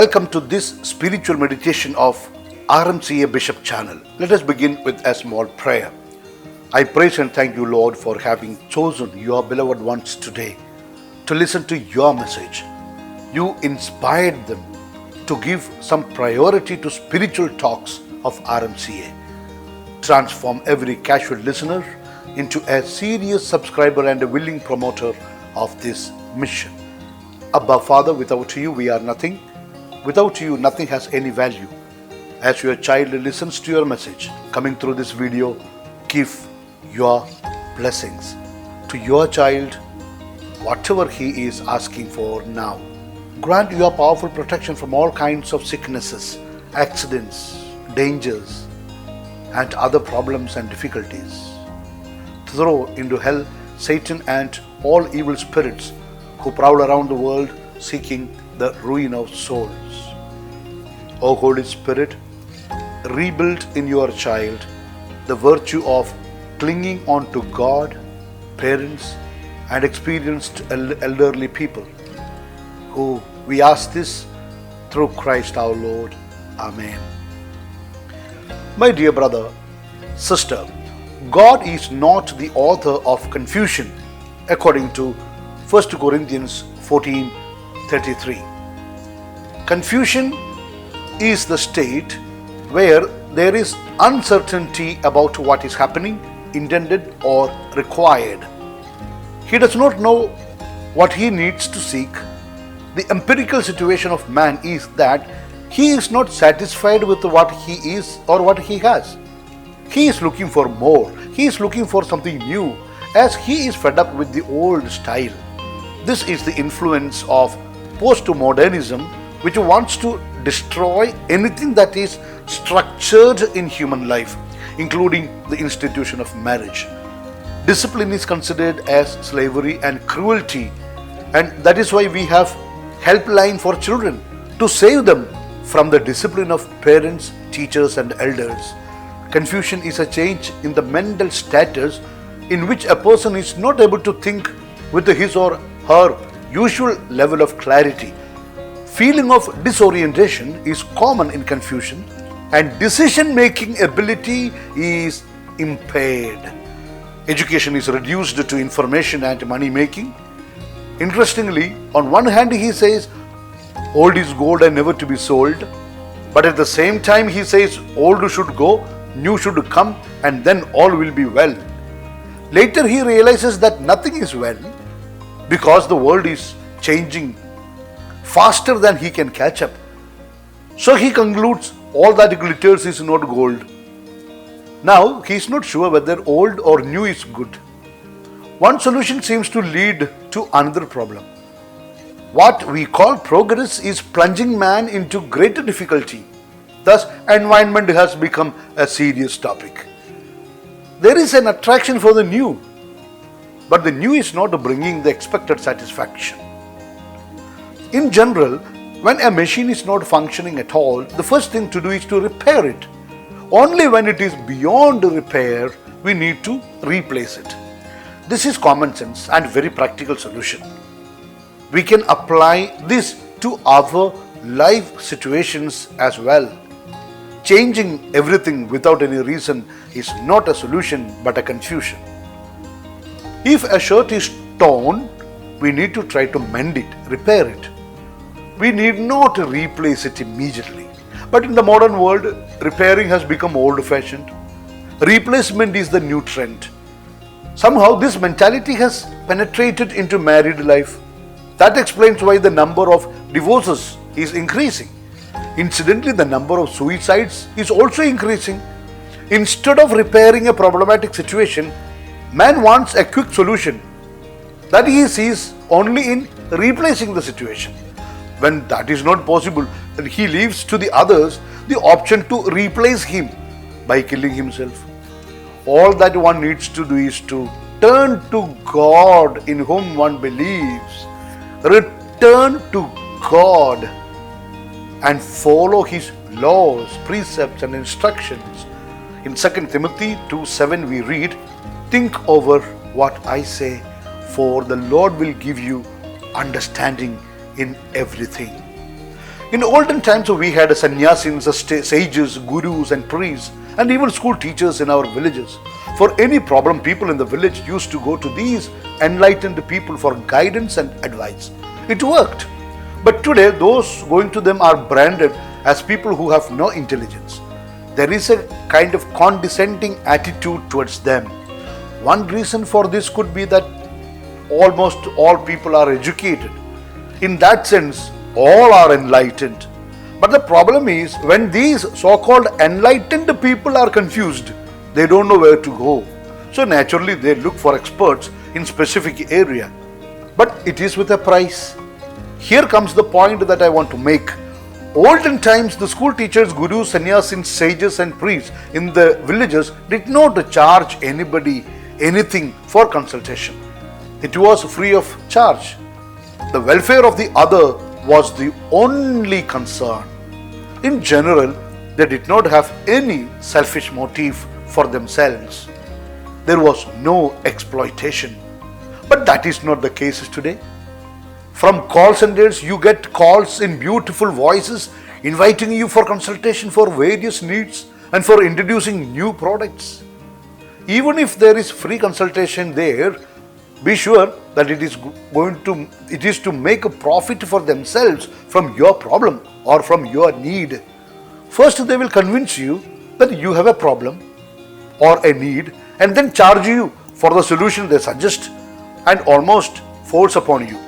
Welcome to this spiritual meditation of RMCA Bishop channel. Let us begin with a small prayer. I praise and thank you, Lord, for having chosen your beloved ones today to listen to your message. You inspired them to give some priority to spiritual talks of RMCA. Transform every casual listener into a serious subscriber and a willing promoter of this mission. Abba Father, without you we are nothing. Without you nothing has any value. As your child listens to your message coming through this video, give your blessings to your child, whatever he is asking for now. Grant your powerful protection from all kinds of sicknesses, accidents, dangers, and other problems and difficulties. Throw into hell Satan and all evil spirits who prowl around the world seeking the ruin of souls. O Holy Spirit, rebuild in your child the virtue of clinging on to God, parents, and experienced elderly people, who we ask this through Christ our Lord. Amen. My dear brother, sister, God is not the author of confusion, according to 1 Corinthians 14:33. Confusion is the state where there is uncertainty about what is happening, intended or required. He does not know what he needs to seek. The empirical situation of man is that he is not satisfied with what he is or what he has. He is looking for more. He is looking for something new, as he is fed up with the old style. This is the influence of postmodernism, which wants to destroy anything that is structured in human life, including the institution of marriage. Discipline is considered as slavery and cruelty, and that is why we have helpline for children to save them from the discipline of parents, teachers, and elders. Confusion is a change in the mental status in which a person is not able to think with his or her usual level of clarity. Feeling of disorientation is common in confusion, and decision-making ability is impaired. Education is reduced to information and money-making. Interestingly, on one hand he says, old is gold and never to be sold, but at the same time he says, old should go, new should come, and then all will be well. Later he realizes that nothing is well, because the world is changing faster than he can catch up. So he concludes all that glitters is not gold. Now he is not sure whether old or new is good. One solution seems to lead to another problem. What we call progress is plunging man into greater difficulty. Thus, environment has become a serious topic. There is an attraction for the new, but the new is not bringing the expected satisfaction. In general, when a machine is not functioning at all, the first thing to do is to repair it. Only when it is beyond repair, we need to replace it. This is common sense and very practical solution. We can apply this to our life situations as well. Changing everything without any reason is not a solution but a confusion. If a shirt is torn, we need to try to mend it, repair it. We need not replace it immediately. But in the modern world, repairing has become old-fashioned. Replacement is the new trend. Somehow this mentality has penetrated into married life. That explains why the number of divorces is increasing. Incidentally, the number of suicides is also increasing. Instead of repairing a problematic situation, man wants a quick solution that he sees only in replacing the situation. When that is not possible, then he leaves to the others the option to replace him by killing himself. All that one needs to do is to turn to God in whom one believes. Return to God and follow His laws, precepts, and instructions. In 2 Timothy 2:7 we read, "Think over what I say, for the Lord will give you understanding in everything." In olden times, we had sannyasins, sages, gurus, and priests, and even school teachers in our villages. For any problem, people in the village used to go to these enlightened people for guidance and advice. It worked. But today, those going to them are branded as people who have no intelligence. There is a kind of condescending attitude towards them. One reason for this could be that almost all people are educated. In that sense, all are enlightened. But the problem is when these so-called enlightened people are confused, they don't know where to go. So naturally they look for experts in specific area. But it is with a price. Here comes the point that I want to make. Olden times, the school teachers, gurus, sannyasin, sages and priests in the villages did not charge anybody anything for consultation. It was free of charge. The welfare of the other was the only concern. In general, they did not have any selfish motive for themselves. There was no exploitation. But that is not the case today. From call centers, you get calls in beautiful voices inviting you for consultation for various needs and for introducing new products. Even if there is free consultation there, be sure that it is to make a profit for themselves from your problem or from your need. First, they will convince you that you have a problem or a need and then charge you for the solution they suggest and almost force upon you.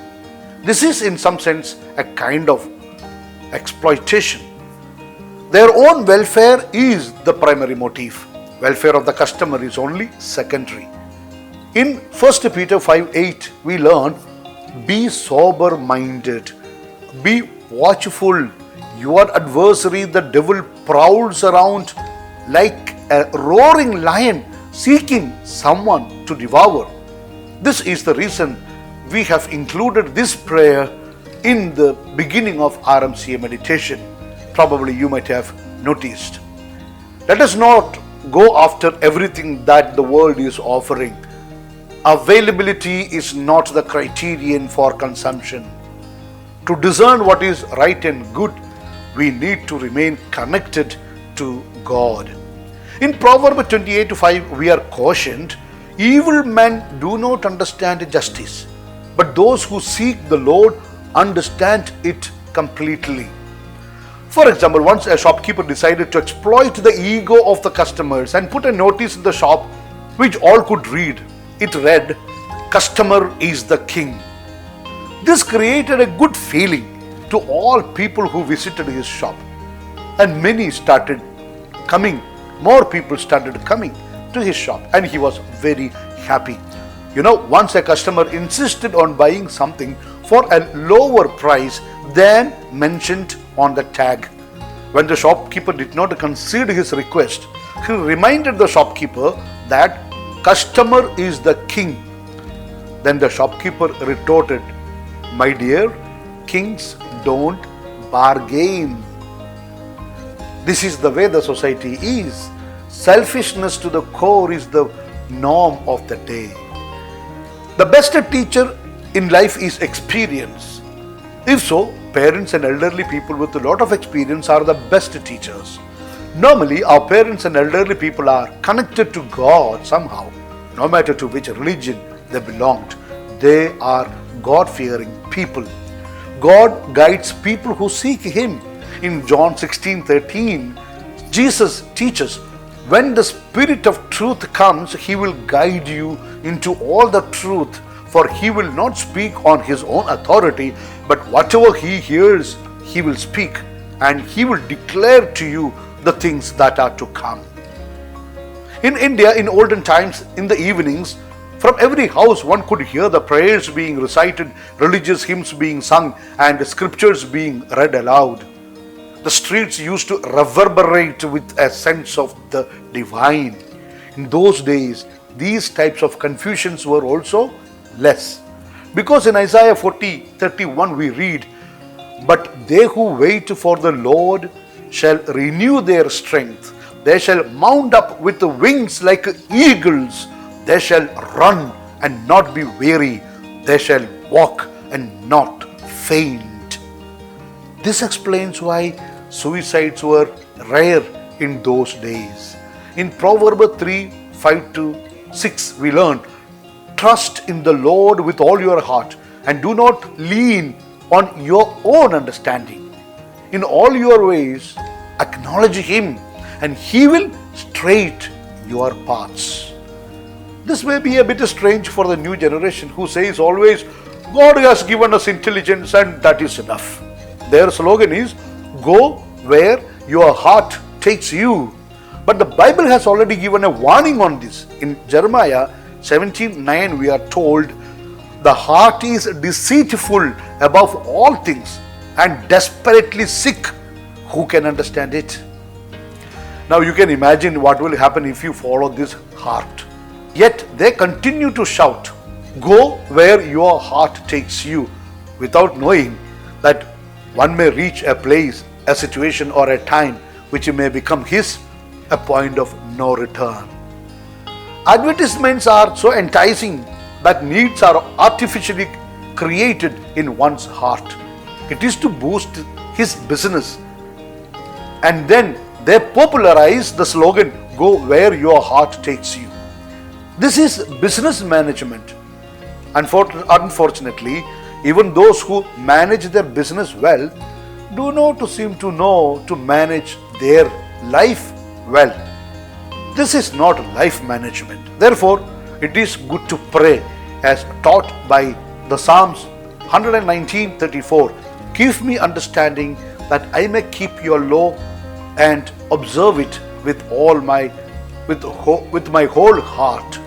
This is in some sense a kind of exploitation. Their own welfare is the primary motive. Welfare of the customer is only secondary. In 1 Peter 5:8 we learn, be sober minded, be watchful. Your adversary the devil prowls around like a roaring lion seeking someone to devour. This is the reason we have included this prayer in the beginning of RMCA meditation. Probably you might have noticed. Let us not go after everything that the world is offering. Availability is not the criterion for consumption. To discern what is right and good, we need to remain connected to God. In Proverbs 28:5, we are cautioned, evil men do not understand justice, but those who seek the Lord understand it completely. For example, once a shopkeeper decided to exploit the ego of the customers and put a notice in the shop which all could read. It read, "Customer is the king." This created a good feeling to all people who visited his shop, and more people started coming to his shop, and he was very happy. Once a customer insisted on buying something for a lower price than mentioned on the tag. When the shopkeeper did not concede his request, he reminded the shopkeeper that customer is the king. Then the shopkeeper retorted, "My dear, kings don't bargain." This is the way the society is. Selfishness to the core is the norm of the day. The best teacher in life is experience. If so, parents and elderly people with a lot of experience are the best teachers. Normally, our parents and elderly people are connected to God somehow, no matter to which religion they belonged. They are God-fearing people. God guides people who seek Him. In John 16:13, Jesus teaches, when the Spirit of truth comes, He will guide you into all the truth, for He will not speak on His own authority, but whatever He hears, He will speak, and He will declare to you the things that are to come. In India, in olden times, in the evenings, from every house one could hear the prayers being recited, religious hymns being sung, and scriptures being read aloud. The streets used to reverberate with a sense of the divine. In those days, these types of confusions were also less. Because in Isaiah 40:31 we read, "But they who wait for the Lord shall renew their strength. They shall mount up with the wings like eagles. They shall run and not be weary. They shall walk and not faint." This explains why suicides were rare in those days. In Proverbs 3 5 to 6, we learn, trust in the Lord with all your heart and do not lean on your own understanding. In all your ways, acknowledge Him and He will straight your paths. This may be a bit strange for the new generation who says always, God has given us intelligence and that is enough. Their slogan is, go where your heart takes you. But the Bible has already given a warning on this. In Jeremiah 17:9, we are told, the heart is deceitful above all things and desperately sick. Who can understand it? Now you can imagine what will happen if you follow this heart. Yet they continue to shout, go where your heart takes you, without knowing that one may reach a place, a situation or a time which may become a point of no return. Advertisements are so enticing that needs are artificially created in one's heart. It is to boost his business. And then they popularize the slogan, go where your heart takes you. This is business management. Unfortunately, even those who manage their business well do not seem to know to manage their life well. This is not life management. Therefore, it is good to pray as taught by the Psalms 119:34. Give me understanding that I may keep your law and observe it with my whole heart.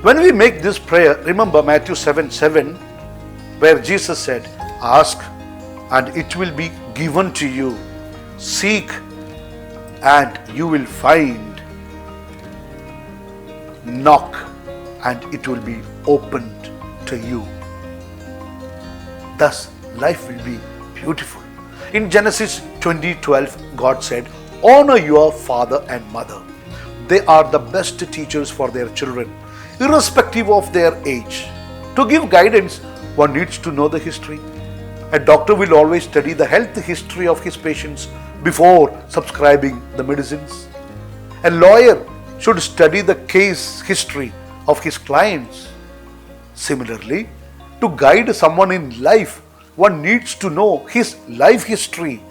When we make this prayer, remember Matthew 7:7, where Jesus said, ask and it will be given to you. Seek and you will find. Knock and it will be opened to you. Thus, life will be beautiful. In Genesis 20:12, God said, honor your father and mother. They are the best teachers for their children, irrespective of their age. To give guidance, one needs to know the history. A doctor will always study the health history of his patients before subscribing the medicines. A lawyer should study the case history of his clients. Similarly, to guide someone in life, one needs to know his life history.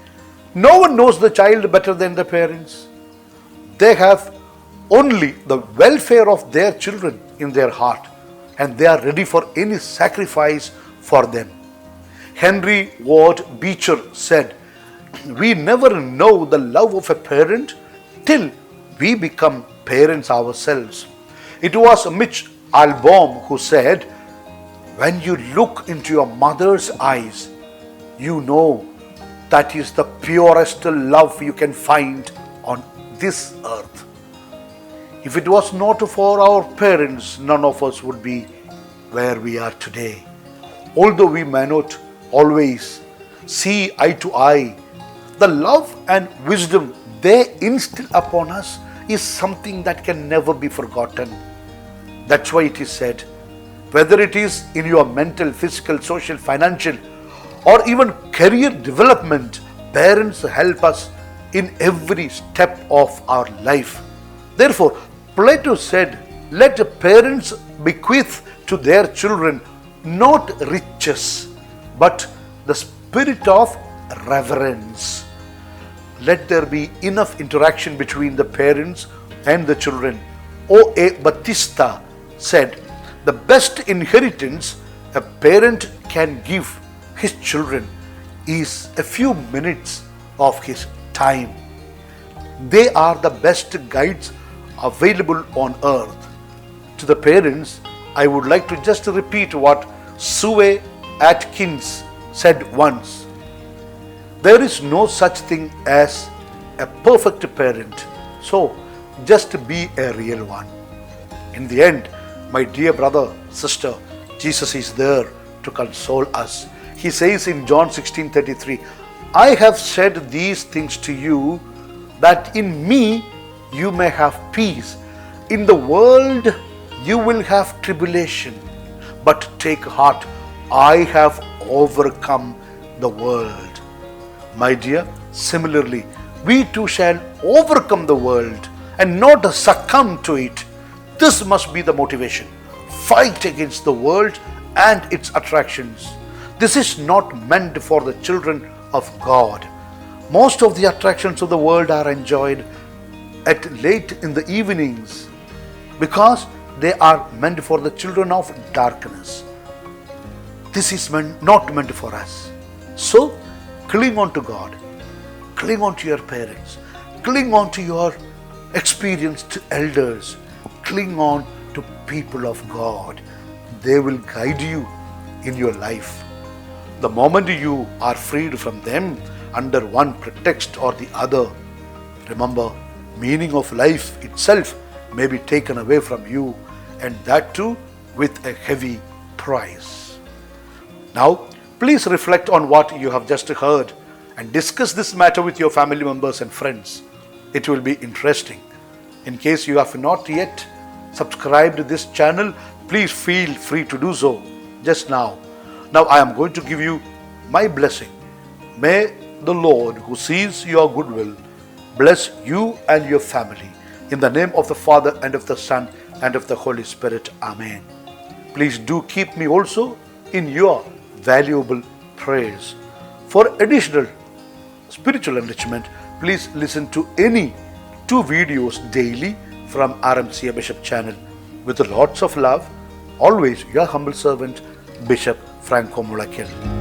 No one knows the child better than the parents. They have only the welfare of their children in their heart, and they are ready for any sacrifice for them. Henry Ward Beecher said, we never know the love of a parent till we become parents ourselves. It was Mitch Albom who said, when you look into your mother's eyes, you know that is the purest love you can find on this earth. If it was not for our parents, none of us would be where we are today. Although we may not always see eye to eye, the love and wisdom they instill upon us is something that can never be forgotten. That's why it is said, whether it is in your mental, physical, social, financial, or even career development, parents help us in every step of our life. Therefore, Plato said, let parents bequeath to their children not riches, but the spirit of reverence. Let there be enough interaction between the parents and the children. O.A. Batista said, the best inheritance a parent can give his children is a few minutes of his time. They are the best guides available on earth. To the parents, I would like to just repeat what Sue Atkins said once. There is no such thing as a perfect parent, so just be a real one. In the end, my dear brother, sister, Jesus is there to console us. He says in John 16:33, I have said these things to you that in me you may have peace. In the world you will have tribulation, but take heart, I have overcome the world. My dear, similarly, we too shall overcome the world and not succumb to it. This must be the motivation. Fight against the world and its attractions. This is not meant for the children of God. Most of the attractions of the world are enjoyed at late in the evenings because they are meant for the children of darkness. This is not meant for us. So, cling on to God. Cling on to your parents. Cling on to your experienced elders. Cling on to people of God. They will guide you in your life. The moment you are freed from them under one pretext or the other, remember, meaning of life itself may be taken away from you, and that too with a heavy price. Now, please reflect on what you have just heard and discuss this matter with your family members and friends. It will be interesting. In case you have not yet subscribed to this channel, please feel free to do so just now. Now I am going to give you my blessing. May the Lord, who sees your goodwill, bless you and your family. In the name of the Father, and of the Son, and of the Holy Spirit. Amen. Please do keep me also in your valuable prayers. For additional spiritual enrichment, please listen to any 2 videos daily from RMCA Bishop channel. With lots of love, always your humble servant, Bishop Franco Mulakil.